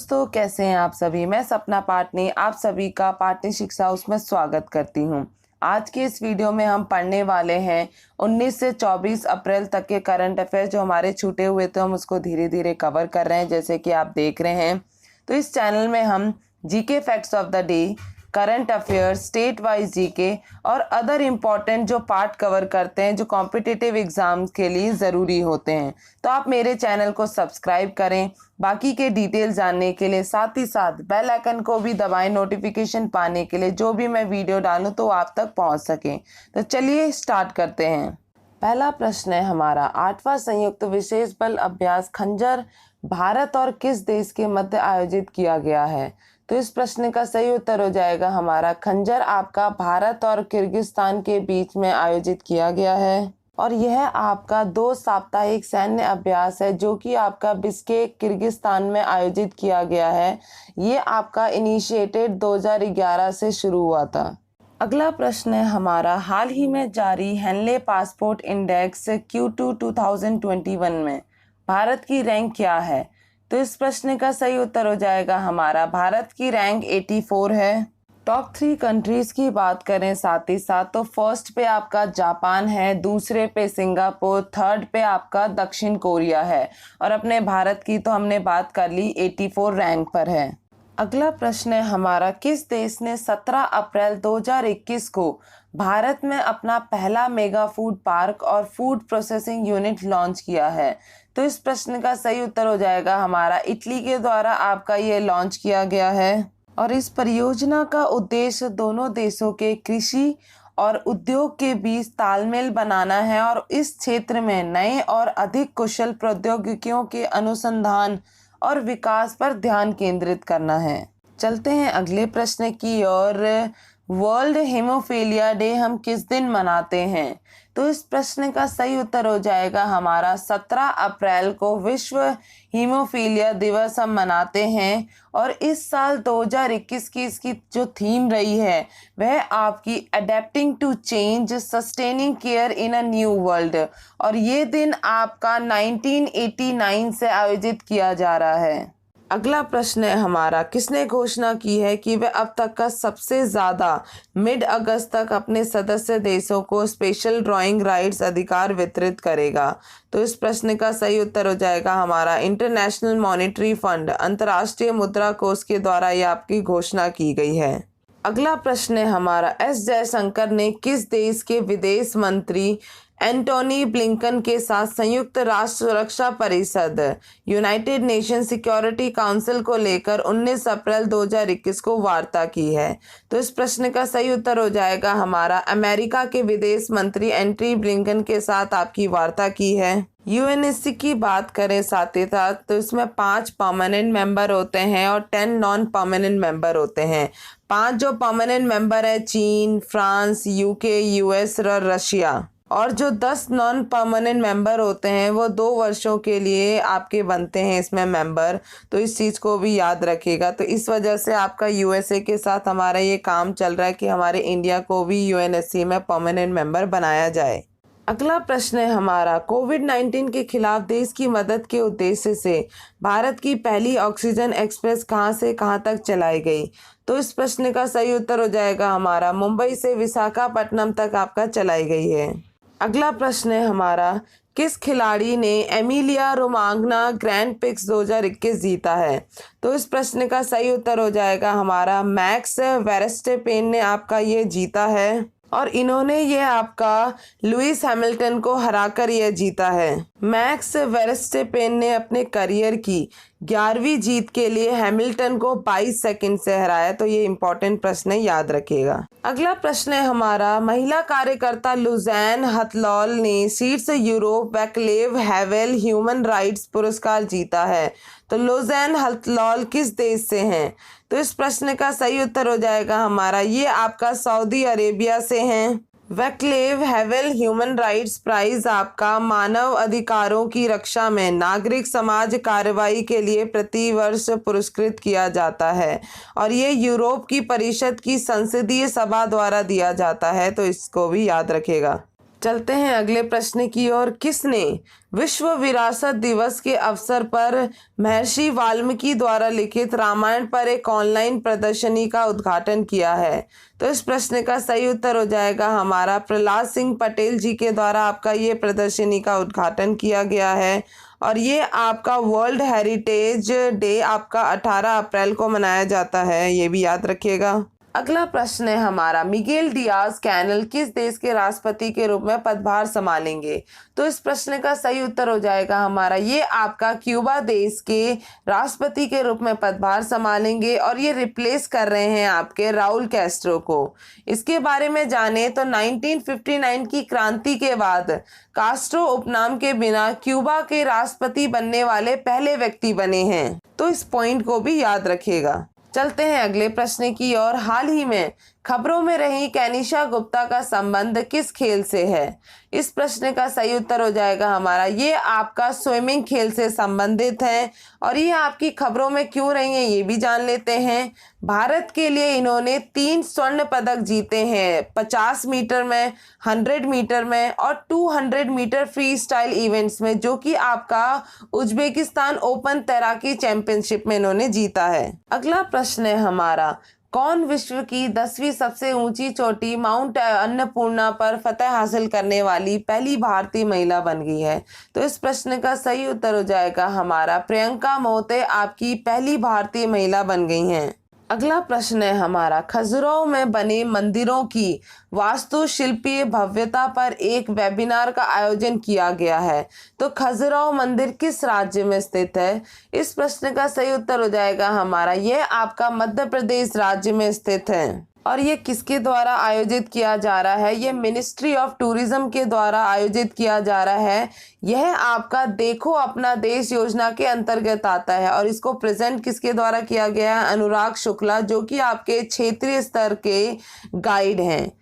दोस्तों, कैसे हैं आप सभी। मैं सपना पाटनी आप सभी का पाटनी शिक्षा हाउस में स्वागत करती हूं। आज के इस वीडियो में हम पढ़ने वाले हैं 19 से 24 अप्रैल तक के करंट अफेयर जो हमारे छूटे हुए थे। हम उसको धीरे धीरे कवर कर रहे हैं, जैसे कि आप देख रहे हैं। तो इस चैनल में हम GK facts of the day, current affairs, state wise GK और अदर इम्पॉर्टेंट जो पार्ट कवर करते हैं जो कॉम्पिटिटिव एग्जाम्स के लिए ज़रूरी होते हैं। तो आप मेरे चैनल को सब्सक्राइब करें बाकी के डिटेल जानने के लिए, साथ ही साथ बेल आइकन को भी दबाएं नोटिफिकेशन पाने के लिए, जो भी मैं वीडियो डालूं तो आप तक पहुंच सके। तो चलिए स्टार्ट करते हैं। पहला प्रश्न है हमारा, 8वां संयुक्त विशेष बल अभ्यास खंजर भारत और किस देश के मध्य आयोजित किया गया है। तो इस प्रश्न का सही उत्तर हो जाएगा हमारा खंजर आपका भारत और किर्गिस्तान के बीच में आयोजित किया गया है। और यह आपका 2 साप्ताहिक सैन्य अभ्यास है जो कि आपका बिश्केक किर्गिस्तान में आयोजित किया गया है। ये आपका इनिशिएटेड 2011 से शुरू हुआ था। अगला प्रश्न है हमारा, हाल ही में जारी हेनले पासपोर्ट इंडेक्स Q2 2021 में भारत की रैंक क्या है। तो इस प्रश्न का सही उत्तर हो जाएगा हमारा भारत की रैंक 84 है। टॉप 3 कंट्रीज की बात करें साथ ही साथ, तो फर्स्ट पे आपका जापान है, दूसरे पे सिंगापुर, थर्ड पे आपका दक्षिण कोरिया है। और अपने भारत की तो हमने बात कर ली, 84 रैंक पर है। अगला प्रश्न है हमारा, किस देश ने 17 अप्रैल 2021 को भारत में अपना पहला मेगा फूड पार्क और फूड प्रोसेसिंग यूनिट लॉन्च किया है। तो इस प्रश्न का सही उत्तर हो जाएगा हमारा इटली के द्वारा आपका ये लॉन्च किया गया है। और इस परियोजना का उद्देश्य दोनों देशों के कृषि और उद्योग के बीच तालमेल बनाना है और इस क्षेत्र में नए और अधिक कुशल प्रौद्योगिकियों के अनुसंधान और विकास पर ध्यान केंद्रित करना है। चलते हैं अगले प्रश्न की ओर। वर्ल्ड हीमोफीलिया डे हम किस दिन मनाते हैं। तो इस प्रश्न का सही उत्तर हो जाएगा हमारा 17 अप्रैल को विश्व हीमोफीलिया दिवस हम मनाते हैं। और इस साल 2021 की इसकी जो थीम रही है वह आपकी adapting to change sustaining care in a new world. और ये दिन आपका 1989 से आयोजित किया जा रहा है। अगला प्रश्न है हमारा, किसने घोषणा की है कि वह अब तक का सबसे ज़्यादा मिड अगस्त तक अपने सदस्य देशों को स्पेशल ड्राइंग राइट्स अधिकार वितरित करेगा। तो इस प्रश्न का सही उत्तर हो जाएगा हमारा इंटरनेशनल मॉनेटरी फंड, अंतर्राष्ट्रीय मुद्रा कोष के द्वारा यह आपकी घोषणा की गई है। अगला प्रश्न है हमारा, एस जयशंकर ने किस देश के विदेश मंत्री एंटोनी ब्लिंकन के साथ संयुक्त राष्ट्र सुरक्षा परिषद यूनाइटेड नेशन सिक्योरिटी काउंसिल को लेकर 19 अप्रैल 2021 को वार्ता की है। तो इस प्रश्न का सही उत्तर हो जाएगा हमारा अमेरिका के विदेश मंत्री एंटनी ब्लिंकन के साथ आपकी वार्ता की है। यूएनएससी की बात करें साथ ही साथ, तो इसमें 5 परमानेंट मेंबर होते हैं और 10 नॉन परमानेंट मेंबर होते हैं। 5 जो परमानेंट मेंबर है चीन, फ्रांस, यूके, यूएस और रशिया। और जो 10 नॉन परमानेंट मेंबर होते हैं वो 2 वर्षों के लिए आपके बनते हैं इसमें मेंबर। तो इस चीज़ को भी याद रखिएगा। तो इस वजह से आपका यूएसए के साथ हमारा ये काम चल रहा है कि हमारे इंडिया को भी यूएनएससी में परमानेंट मेंबर बनाया जाए। अगला प्रश्न है हमारा, कोविड-19 के खिलाफ देश की मदद के उद्देश्य से भारत की पहली ऑक्सीजन एक्सप्रेस कहां से कहां तक चलाई गई। तो इस प्रश्न का सही उत्तर हो जाएगा हमारा मुंबई से विशाखापट्टनम तक आपका चलाई गई है। अगला प्रश्न है हमारा, किस खिलाड़ी ने एमिलिया रोमांगना ग्रैंड प्रिक्स 2021 जीता है। तो इस प्रश्न का सही उत्तर हो जाएगा हमारा मैक्स वेरस्टेपेन ने आपका ये जीता है। और इन्होंने ये आपका लुइस हैमिल्टन को हराकर यह जीता है। मैक्स वेरस्टेपेन ने अपने करियर की 11वीं जीत के लिए हैमिल्टन को 22 सेकंड से हराया। तो ये इंपॉर्टेंट प्रश्न है, याद रखिएगा। अगला प्रश्न है हमारा, महिला कार्यकर्ता लुजैन हथलॉल ने शीर्ष यूरोप वैक्लेव हैवेल ह्यूमन राइट्स पुरस्कार जीता है। तो लुजैन हथलॉल किस देश से हैं। तो इस प्रश्न का सही उत्तर हो जाएगा हमारा ये आपका सऊदी अरेबिया से हैं। Vaclav Havel Human Rights Prize आपका मानव अधिकारों की रक्षा में नागरिक समाज कार्रवाई के लिए प्रतिवर्ष पुरस्कृत किया जाता है और ये यूरोप की परिषद की संसदीय सभा द्वारा दिया जाता है। तो इसको भी याद रखेगा। चलते हैं अगले प्रश्न की ओर। किसने विश्व विरासत दिवस के अवसर पर महर्षि वाल्मीकि द्वारा लिखित रामायण पर एक ऑनलाइन प्रदर्शनी का उद्घाटन किया है? तो इस प्रश्न का सही उत्तर हो जाएगा हमारा प्रहलाद सिंह पटेल जी के द्वारा आपका ये प्रदर्शनी का उद्घाटन किया गया है। और ये आपका वर्ल्ड हेरिटेज डे आपका 18 अप्रैल को मनाया जाता है, ये भी याद रखिएगा। अगला प्रश्न है हमारा, मिगेल डियाज कैनल किस देश के राष्ट्रपति के रूप में पदभार संभालेंगे? तो इस प्रश्न का सही उत्तर हो जाएगा हमारा ये आपका क्यूबा देश के राष्ट्रपति के रूप में पदभार संभालेंगे और ये रिप्लेस कर रहे हैं आपके राउल कैस्ट्रो को। इसके बारे में जाने तो 1959 की क्रांति के बाद कास्ट्रो उपनाम के बिना क्यूबा के राष्ट्रपति बनने वाले पहले व्यक्ति बने हैं, तो इस पॉइंट को भी याद रखिएगा। चलते हैं अगले प्रश्न की ओर। हाल ही में खबरों में रही केनिशा गुप्ता का संबंध किस खेल से है? इस प्रश्न का सही उत्तर हो जाएगा हमारा ये आपका स्विमिंग खेल से संबंधित है। और ये आपकी खबरों में क्यों रही है ये भी जान लेते हैं। भारत के लिए इन्होंने 3 स्वर्ण पदक जीते हैं, 50 मीटर में, 100 मीटर में और 200 मीटर फ्री स्टाइल इवेंट्स में, जो कि आपका उज्बेकिस्तान ओपन तैराकी चैंपियनशिप में इन्होंने जीता है। अगला प्रश्न है हमारा, कौन विश्व की 10वीं सबसे ऊंची चोटी माउंट अन्नपूर्णा पर फतह हासिल करने वाली पहली भारतीय महिला बन गई है? तो इस प्रश्न का सही उत्तर हो जाएगा हमारा प्रियंका मोते आपकी पहली भारतीय महिला बन गई हैं। अगला प्रश्न है हमारा, खजुराहो में बने मंदिरों की वास्तुशिल्पीय भव्यता पर एक वेबिनार का आयोजन किया गया है। तो खजुराहो मंदिर किस राज्य में स्थित है? इस प्रश्न का सही उत्तर हो जाएगा हमारा ये आपका मध्य प्रदेश राज्य में स्थित है। और ये किसके द्वारा आयोजित किया जा रहा है? ये मिनिस्ट्री ऑफ टूरिज्म के द्वारा आयोजित किया जा रहा है। यह आपका देखो अपना देश योजना के अंतर्गत आता है और इसको प्रेजेंट किसके द्वारा किया गया है? अनुराग शुक्ला, जो कि आपके क्षेत्रीय स्तर के गाइड हैं।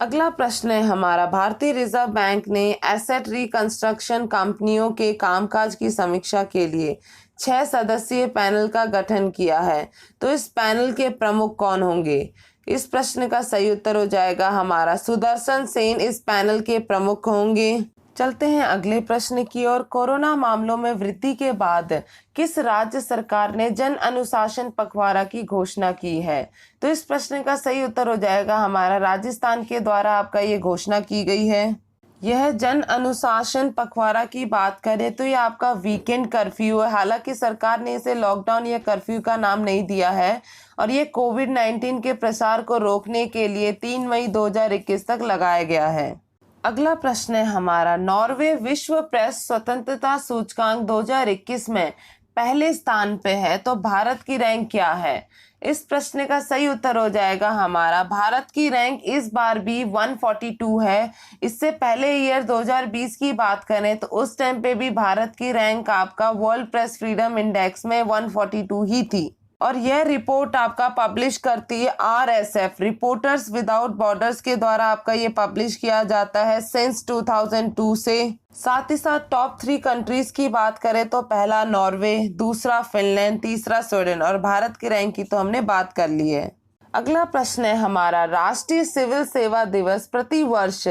अगला प्रश्न है हमारा, भारतीय रिजर्व बैंक ने एसेट रिकंस्ट्रक्शन कंपनियों के कामकाज की समीक्षा के लिए 6 सदस्यीय पैनल का गठन किया है। तो इस पैनल के प्रमुख कौन होंगे? इस प्रश्न का सही उत्तर हो जाएगा हमारा सुदर्शन सेन इस पैनल के प्रमुख होंगे। चलते हैं अगले प्रश्न की ओर। कोरोना मामलों में वृद्धि के बाद किस राज्य सरकार ने जन अनुशासन पखवाड़ा की घोषणा की है? तो इस प्रश्न का सही उत्तर हो जाएगा हमारा राजस्थान के द्वारा आपका ये घोषणा की गई है। यह जन अनुशासन पखवाड़ा की बात करें तो ये आपका वीकेंड कर्फ्यू है। हालांकि सरकार ने इसे लॉकडाउन या कर्फ्यू का नाम नहीं दिया है और ये कोविड-19 के प्रसार को रोकने के लिए 3 मई 2021 तक लगाया गया है। अगला प्रश्न है हमारा, नॉर्वे विश्व प्रेस स्वतंत्रता सूचकांक 2021 में पहले स्थान पे है, तो भारत की रैंक क्या है? इस प्रश्न का सही उत्तर हो जाएगा हमारा भारत की रैंक इस बार भी 142 है। इससे पहले ईयर 2020 की बात करें तो उस टाइम पे भी भारत की रैंक आपका वर्ल्ड प्रेस फ्रीडम इंडेक्स में 142 ही थी। और यह रिपोर्ट आपका पब्लिश करती है RSF रिपोर्टर्स विदाउट बॉर्डर्स के द्वारा आपका ये पब्लिश किया जाता है सिंस 2002 से। साथ ही साथ टॉप 3 कंट्रीज की बात करें तो पहला नॉर्वे, दूसरा फिनलैंड, तीसरा स्वीडन और भारत की रैंक की तो हमने बात कर ली है। अगला प्रश्न है हमारा, राष्ट्रीय सिविल सेवा दिवस प्रति वर्ष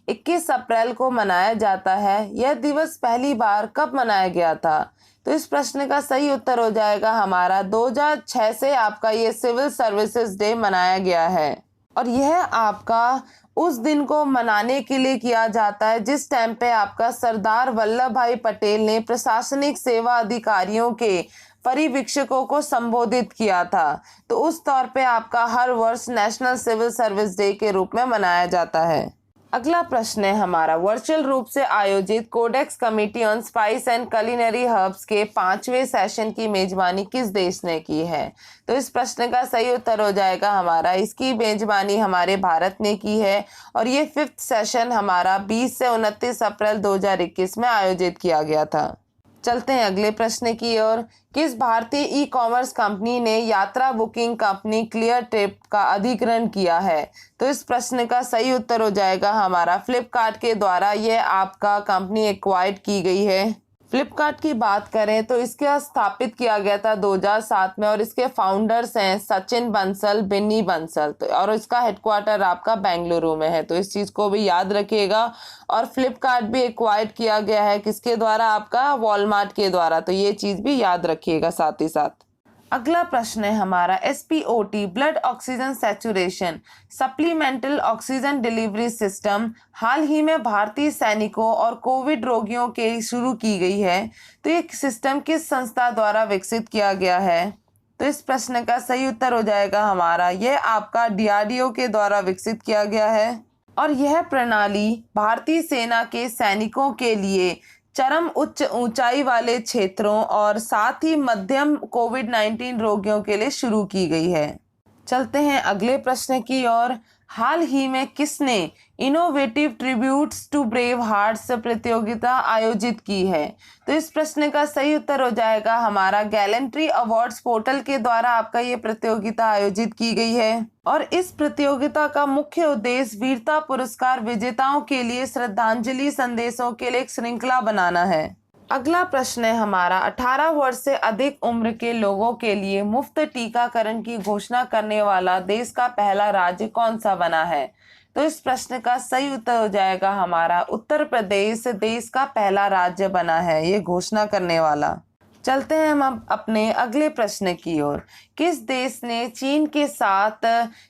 21 अप्रैल को मनाया जाता है। यह दिवस पहली बार कब मनाया गया था? तो इस प्रश्न का सही उत्तर हो जाएगा हमारा 2006 से आपका ये सिविल सर्विसेज डे मनाया गया है। और यह आपका उस दिन को मनाने के लिए किया जाता है जिस टाइम पे आपका सरदार वल्लभ भाई पटेल ने प्रशासनिक सेवा अधिकारियों के परिवीक्षकों को संबोधित किया था। तो उस तौर पे आपका हर वर्ष नेशनल सिविल सर्विस डे के रूप में मनाया जाता है। अगला प्रश्न है हमारा, वर्चुअल रूप से आयोजित Codex Committee on Spice and Culinary Herbs के 5वें सेशन की मेजबानी किस देश ने की है? तो इस प्रश्न का सही उत्तर हो जाएगा हमारा इसकी मेजबानी हमारे भारत ने की है और ये 5th सेशन हमारा 20 से 29 अप्रैल 2021 में आयोजित किया गया था। चलते हैं अगले प्रश्न की ओर। किस भारतीय ई कॉमर्स कंपनी ने यात्रा बुकिंग कंपनी क्लियर ट्रिप का अधिग्रहण किया है? तो इस प्रश्न का सही उत्तर हो जाएगा हमारा फ्लिपकार्ट के द्वारा यह आपका कंपनी एक्वायर्ड की गई है। फ्लिपकार्ट की बात करें तो इसके स्थापित किया गया था 2007 में और इसके फाउंडर्स हैं सचिन बंसल, बिन्नी बंसल, तो और इसका हेडक्वार्टर आपका बेंगलुरु में है, तो इस चीज़ को भी याद रखिएगा। और फ्लिपकार्ट भी एक्वायर्ड किया गया है किसके द्वारा, आपका वॉलमार्ट के द्वारा, तो ये चीज़ भी याद रखिएगा साथ ही साथ। अगला प्रश्न है हमारा SPOT blood oxygen saturation supplemental oxygen delivery system हाल ही में भारतीय सैनिकों और कोविड रोगियों के शुरू की गई है, तो ये सिस्टम किस संस्था द्वारा विकसित किया गया है? तो इस प्रश्न का सही उत्तर हो जाएगा हमारा, ये आपका DRDO के द्वारा विकसित किया गया है। और यह प्रणाली भारतीय सेना के सैनिकों के लिए चरम उच्च ऊंचाई वाले क्षेत्रों और साथ ही मध्यम कोविड-19 रोगियों के लिए शुरू की गई है। चलते हैं अगले प्रश्न की ओर। हाल ही में किसने innovative tributes to brave hearts प्रतियोगिता आयोजित की है? तो इस प्रश्न का सही उत्तर हो जाएगा हमारा, गैलेंट्री अवार्ड्स पोर्टल के द्वारा आपका ये प्रतियोगिता आयोजित की गई है। और इस प्रतियोगिता का मुख्य उद्देश्य वीरता पुरस्कार विजेताओं के लिए श्रद्धांजलि संदेशों के लिए एक श्रृंखला बनाना है। अगला प्रश्न है हमारा, 18 वर्ष से अधिक उम्र के लोगों के लिए मुफ्त टीकाकरण की घोषणा करने वाला देश का पहला राज्य कौन सा बना है? तो इस प्रश्न का सही उत्तर हो जाएगा हमारा, उत्तर प्रदेश देश का पहला राज्य बना है ये घोषणा करने वाला। चलते हैं हम अपने अगले प्रश्न की ओर। किस देश ने चीन के साथ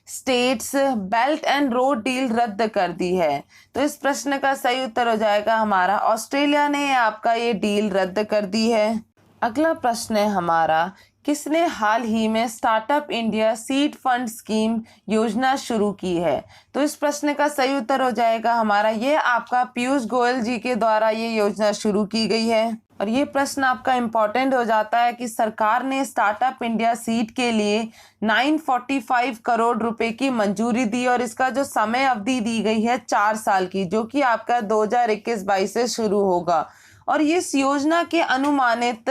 states belt and road deal रद्द कर दी है? तो इस प्रश्न का सही उत्तर हो जाएगा हमारा, ऑस्ट्रेलिया ने आपका ये डील रद्द कर दी है। अगला प्रश्न है हमारा, किसने हाल ही में startup India seed fund scheme योजना शुरू की है? तो इस प्रश्न का सही उत्तर हो जाएगा हमारा, ये आपका पीयूष गोयल जी के द्वारा ये योजना शुरू की गई है। और ये प्रश्न आपका इम्पोर्टेंट हो जाता है कि सरकार ने स्टार्टअप इंडिया सीड के लिए 945 करोड़ रुपए की मंजूरी दी और इसका जो समय अवधि दी गई है 4 साल की, जो कि आपका 2021-22 से शुरू होगा। और इस योजना के अनुमानित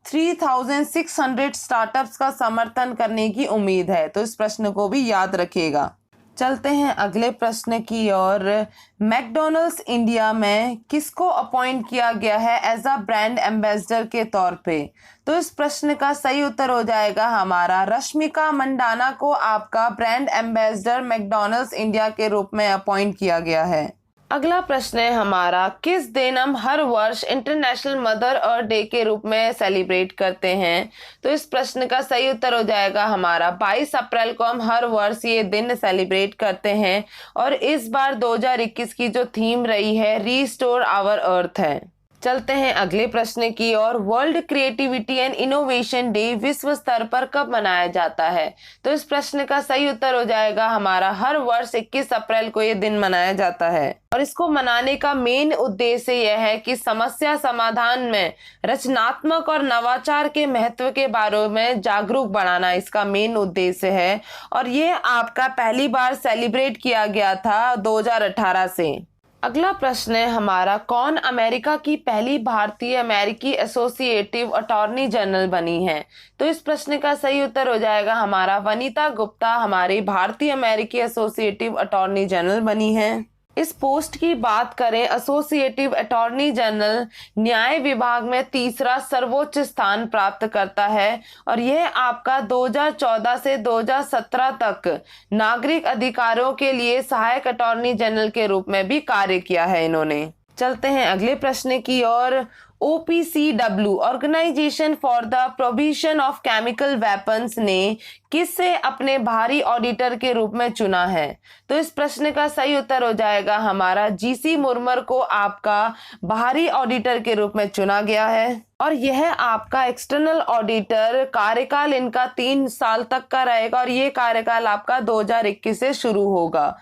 3600 स्टार्टअप्स का समर्थन करने की उम्मीद है, तो इस प्रश्न को भी याद रखिएगा। चलते हैं अगले प्रश्न की ओर। मैकडॉनल्ड्स इंडिया में किसको अपॉइंट किया गया है एज अ ब्रांड एम्बेसडर के तौर पे? तो इस प्रश्न का सही उत्तर हो जाएगा हमारा, रश्मिका मंडाना को आपका ब्रांड एम्बेसडर मैकडॉनल्ड्स इंडिया के रूप में अपॉइंट किया गया है। अगला प्रश्न है हमारा, किस दिन हम हर वर्ष इंटरनेशनल मदर अर्थ डे के रूप में सेलिब्रेट करते हैं? तो इस प्रश्न का सही उत्तर हो जाएगा हमारा, 22 अप्रैल को हम हर वर्ष ये दिन सेलिब्रेट करते हैं। और इस बार 2021 की जो थीम रही है रीस्टोर आवर अर्थ है। चलते हैं अगले प्रश्न की ओर। World creativity and innovation day विश्व स्तर पर कब मनाया जाता है? तो इस प्रश्न का सही उत्तर हो जाएगा हमारा, हर वर्ष 21 अप्रैल को ये दिन मनाया जाता है। और इसको मनाने का मेन उद्देश्य यह है कि समस्या समाधान में रचनात्मक और नवाचार के महत्व के बारे में जागरूक बनाना इसका मेन उद्देश्य है। और ये आपका पहली बार सेलिब्रेट किया गया था 2018 से। अगला प्रश्न है हमारा, कौन अमेरिका की पहली भारतीय अमेरिकी एसोसिएटिव अटॉर्नी जनरल बनी है? तो इस प्रश्न का सही उत्तर हो जाएगा हमारा, वनीता गुप्ता हमारी भारतीय अमेरिकी एसोसिएटिव अटॉर्नी जनरल बनी है। इस पोस्ट की बात करें, एसोसिएटिव अटॉर्नी जनरल न्याय विभाग में तीसरा सर्वोच्च स्थान प्राप्त करता है। और यह आपका 2014 से 2017 तक नागरिक अधिकारों के लिए सहायक अटॉर्नी जनरल के रूप में भी कार्य किया है इन्होंने। चलते हैं अगले प्रश्न की ओर। OPCW organisation for the provision of chemical weapons ने किससे अपने बाहरी ऑडिटर के रूप में चुना है? तो इस प्रश्न का सही उत्तर हो जाएगा हमारा, GC मुर्मर को आपका बाहरी ऑडिटर के रूप में चुना गया है। और यह आपका एक्सटर्नल ऑडिटर कार्यकाल इनका 3 साल तक का रहेगा और ये कार्यकाल आपका 2021 से शुरू होगा।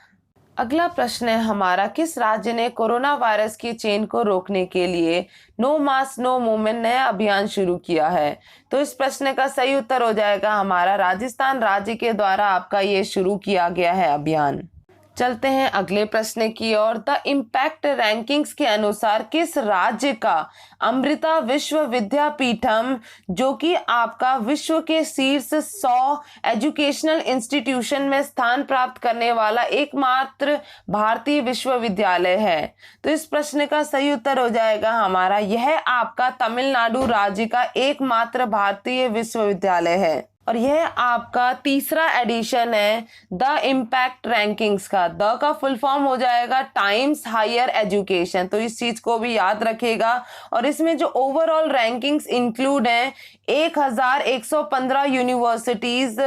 अगला प्रश्न है हमारा, किस राज्य ने कोरोना वायरस की चेन को रोकने के लिए नो मास्क नो मूवमेंट नया अभियान शुरू किया है? तो इस प्रश्न का सही उत्तर हो जाएगा हमारा, राजस्थान राज्य के द्वारा आपका ये शुरू किया गया है अभियान। चलते हैं अगले प्रश्न की ओर। द इम्पैक्ट रैंकिंग्स के अनुसार किस राज्य का अमृता विश्व विद्यापीठम, जो कि आपका विश्व के शीर्ष 100 एजुकेशनल इंस्टीट्यूशन में स्थान प्राप्त करने वाला एकमात्र भारतीय विश्वविद्यालय है? तो इस प्रश्न का सही उत्तर हो जाएगा हमारा, यह आपका तमिलनाडु राज्य का एकमात्र भारतीय विश्वविद्यालय है। और यह आपका तीसरा एडिशन है द इम्पैक्ट रैंकिंग्स का। द का फुल फॉर्म हो जाएगा टाइम्स हायर एजुकेशन, तो इस चीज को भी याद रखेगा। और इसमें जो ओवरऑल रैंकिंग्स इंक्लूड हैं 1115 यूनिवर्सिटीज,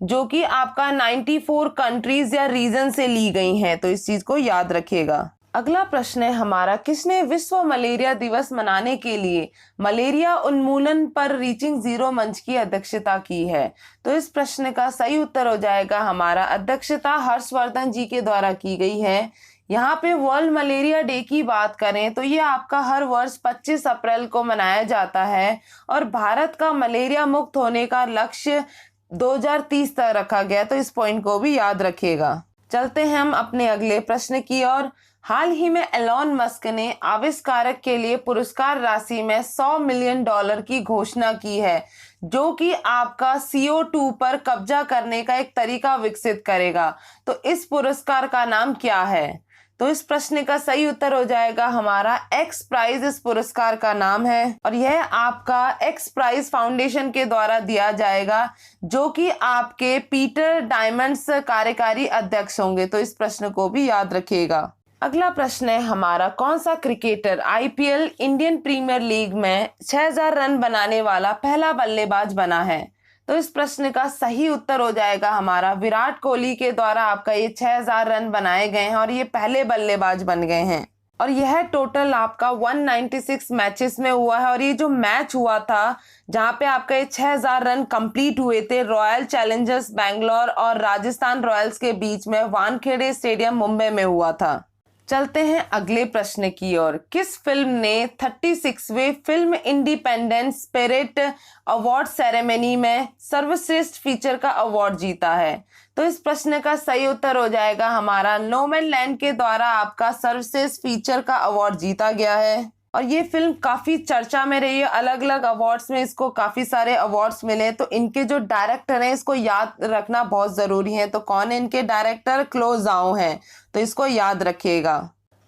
जो कि आपका 94 कंट्रीज या रीजन से ली गई हैं, तो इस चीज को याद रखिएगा। अगला प्रश्न है हमारा, किसने विश्व मलेरिया दिवस मनाने के लिए मलेरिया उन्मूलन पर रीचिंग जीरो मंच की अध्यक्षता की है? तो इस प्रश्न का सही उत्तर हो जाएगा हमारा, अध्यक्षता हर्षवर्धन जी के द्वारा की गई है। यहाँ पे वर्ल्ड मलेरिया डे की बात करें तो ये आपका हर वर्ष 25 अप्रैल को मनाया जाता है और भारत का मलेरिया मुक्त होने का लक्ष्य 2030 तक रखा गया, तो इस पॉइंट को भी याद रखिएगा। चलते हैं हम अपने अगले प्रश्न की ओर। हाल ही में एलॉन मस्क ने आविष्कारक के लिए पुरस्कार राशि में $100 मिलियन की घोषणा की है, जो कि आपका CO2 पर कब्जा करने का एक तरीका विकसित करेगा। तो इस पुरस्कार का नाम क्या है? तो इस प्रश्न का सही उत्तर हो जाएगा हमारा एक्स प्राइज, इस पुरस्कार का नाम है। और यह आपका एक्स प्राइज फाउंडेशन के द्वारा दिया जाएगा, जो कि आपके पीटर डायमंड्स कार्यकारी अध्यक्ष होंगे, तो इस प्रश्न को भी याद रखिएगा। अगला प्रश्न है हमारा, कौन सा cricketer IPL Indian Premier League में 6000 रन बनाने वाला पहला बल्लेबाज बना है? तो इस प्रश्न का सही उत्तर हो जाएगा हमारा, विराट कोहली के द्वारा आपका ये 6000 रन बनाए गए हैं और ये पहले बल्लेबाज बन गए हैं। और यह टोटल आपका 196 मैचेस में हुआ है। और ये जो मैच हुआ था जहां पे आपका ये 6000 रन कंप्लीट हुए थे, रॉयल चैलेंजर्स बैंगलोर और राजस्थान रॉयल्स के बीच में वानखेड़े स्टेडियम मुंबई में हुआ था। चलते हैं अगले प्रश्न की ओर। किस फिल्म ने 36वें film independence spirit award ceremony में सर्वश्रेष्ठ फीचर का अवार्ड जीता है? तो इस प्रश्न का सही उत्तर हो जाएगा हमारा, नोमैनलैंड के द्वारा आपका सर्वश्रेष्ठ फीचर का अवार्ड जीता गया है। और ये फिल्म काफी चर्चा में रही है, अलग अलग अवार्ड्स में इसको काफी सारे अवार्ड्स मिले। तो इनके जो डायरेक्टर हैं इसको याद रखना बहुत जरूरी है। तो कौन है इनके डायरेक्टर? क्लो ज़ाओ हैं, तो इसको याद रखिएगा।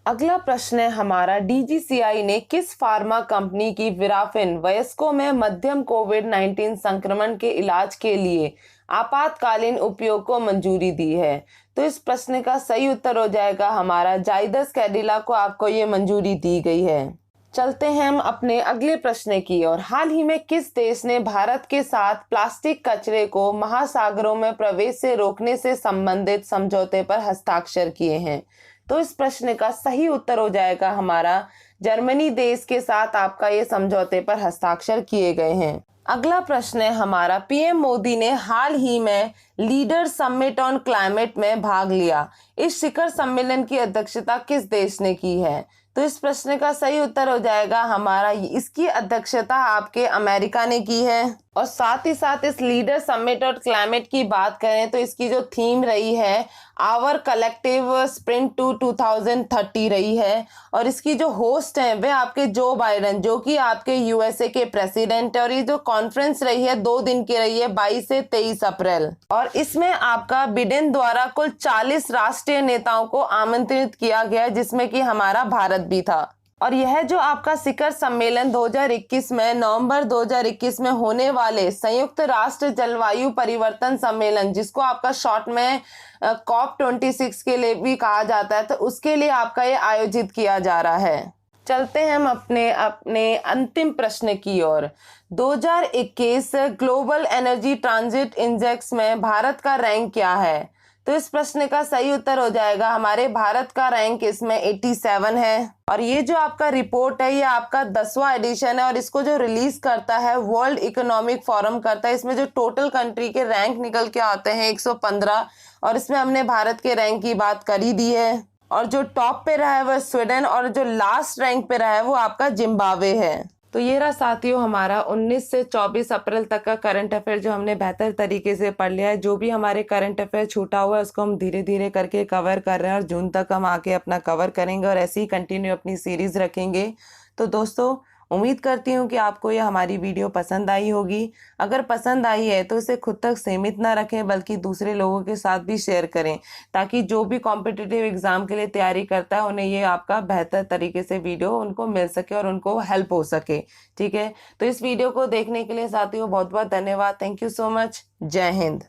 अगला प्रश्न है हमारा, DGCI ने किस फार्मा कंपनी की विराफिन वयस्कों में मध्यम कोविड-19 संक्रमण के इलाज के लिए आपातकालीन उपयोग को मंजूरी दी है? तो इस प्रश्न का सही उत्तर हो जाएगा हमारा, जाइडस कैडिला को आपको ये मंजूरी दी गई है। चलते हैं हम अपने अगले प्रश्न की ओर। हाल ही में किस देश ने भारत के साथ प्लास्टिक कचरे को महासागरों में प्रवेश से रोकने से संबंधित समझौते पर हस्ताक्षर किए हैं? तो इस प्रश्न का सही उत्तर हो जाएगा हमारा, जर्मनी देश के साथ आपका ये समझौते पर हस्ताक्षर किए गए हैं। अगला प्रश्न है हमारा, PM मोदी ने हाल ही में लीडर समिट ऑन क्लाइमेट में भाग लिया। इस शिखर सम्मेलन की अध्यक्षता किस देश ने की है? तो इस प्रश्न का सही उत्तर हो जाएगा हमारा, इसकी अध्यक्षता आपके अमेरिका ने की है। और साथ ही साथ इस लीडर समिट और क्लाइमेट की बात करें तो इसकी जो थीम रही है आवर कलेक्टिव स्प्रिंट टू 2030 रही है। और इसकी जो होस्ट हैं वे आपके जो बाइडेन, जो कि आपके USA के प्रेसिडेंट है। और ये जो कॉन्फ्रेंस रही है 2 दिन की रही है, 22 से 23 अप्रैल। और इसमें आपका बिडेन द्वारा कुल 40 राष्ट्रीय नेताओं को आमंत्रित किया गया, जिसमें कि हमारा भारत भी था। और यह जो आपका शिखर सम्मेलन 2021 में नवंबर 2021 में होने वाले संयुक्त राष्ट्र जलवायु परिवर्तन सम्मेलन, जिसको आपका शॉर्ट में COP26 के लिए भी कहा जाता है, तो उसके लिए आपका ये आयोजित किया जा रहा है। चलते हैं हम अपने अंतिम प्रश्न की ओर। 2021 ग्लोबल एनर्जी ट्रांजिट इंडेक्स में भारत का रैंक क्या है? तो इस प्रश्न का सही उत्तर हो जाएगा, हमारे भारत का रैंक इसमें 87 है। और ये जो आपका रिपोर्ट है ये आपका 10वां एडिशन है और इसको जो रिलीज करता है वर्ल्ड इकोनॉमिक फोरम करता है। इसमें जो टोटल कंट्री के रैंक निकल के आते हैं 115, और इसमें हमने भारत के रैंक की बात कर ही दी है। और जो टॉप पे रहा है वह स्वीडन, और जो लास्ट रैंक पे रहा है वो आपका जिम्बाब्वे है। तो ये रहा साथियों हमारा 19 से 24 अप्रैल तक का करंट अफेयर जो हमने बेहतर तरीके से पढ़ लिया है। जो भी हमारे करंट अफेयर छूटा हुआ है उसको हम धीरे धीरे करके कवर कर रहे हैं और जून तक हम आके अपना कवर करेंगे और ऐसे ही कंटिन्यू अपनी सीरीज रखेंगे। तो दोस्तों उम्मीद करती हूँ कि आपको ये हमारी वीडियो पसंद आई होगी। अगर पसंद आई है तो इसे खुद तक सीमित ना रखें बल्कि दूसरे लोगों के साथ भी शेयर करें, ताकि जो भी कॉम्पिटिटिव एग्जाम के लिए तैयारी करता है उन्हें ये आपका बेहतर तरीके से वीडियो उनको मिल सके और उनको हेल्प हो सके। ठीक है, तो इस वीडियो को देखने के लिए साथियों बहुत बहुत धन्यवाद। Thank you so much. जय हिंद।